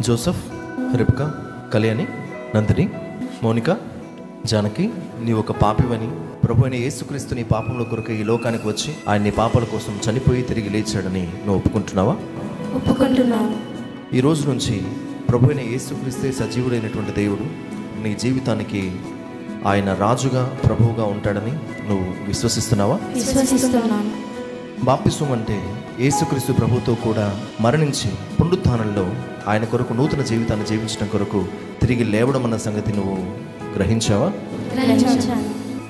Joseph, Rebecca, Kalyani, Nandini, Monica, Janaki, నీ ఒక పాపివని, ప్రభు అయిన యేసుక్రీస్తు నీ పాపంలో కొరకు ఈ లోకానికి వచ్చి ఆయన నీ పాపాల కోసం చనిపోయి తిరిగి లేచాడని నువ్వు ఒప్పుకుంటున్నావా? ఒప్పుకుంటున్నాను. ఈ రోజు నుంచి ప్రభు అయిన యేసుక్రీస్తే సజీవుడైనటువంటి దేవుడు నీ జీవితానికి ఆయన రాజుగా, ప్రభువుగా ఉంటాడని నువ్వు విశ్వసిస్తున్నావా? విశ్వసిస్తున్నాను. బాప్తిస్మం అంటే యేసుక్రీస్తు ప్రభుతో కూడా మరణించి పునరుత్థానంలో ఆయన కొరకు నూతన జీవితాన్ని జీవించడం కొరకు తిరిగి లేవడం అన్న సంగతి నువ్వు గ్రహించావా? గ్రహించాను.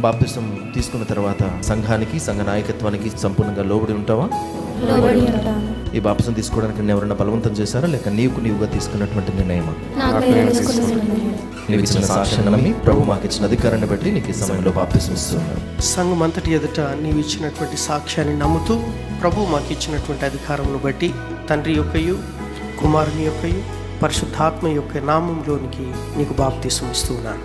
బాప్తిస్మం తీసుకున్న తర్వాత సంఘానికి, సంఘ నాయకత్వానికి సంపూర్ణంగా లోబడి ఉంటావా? లోబడి ఉంటాను. ఈ బాప్తిస్మం తీసుకోవడానికి ఎవరైనా బలవంతం చేశారా, లేక నీవుగా తీసుకున్నటువంటి నిర్ణయమా? నీవు ఇచ్చిన సాక్ష్యాన్ని నమ్మి ప్రభు మాకు ఇచ్చిన అధికారాన్ని బట్టి నీకు ఈ సమయంలో బాప్తిస్మం ఇస్తున్నాను. సంఘం అంతటి ఎదుట నీవు ఇచ్చినటువంటి సాక్ష్యాన్ని నమ్ముతూ ప్రభు మాకు ఇచ్చినటువంటి అధికారమును బట్టి తండ్రి యొక్కయు, కుమారుని యొక్కయు, పరిశుద్ధాత్మ యొక్క నామంలోనికి నీకు బాప్తిస్మం ఇస్తున్నాను.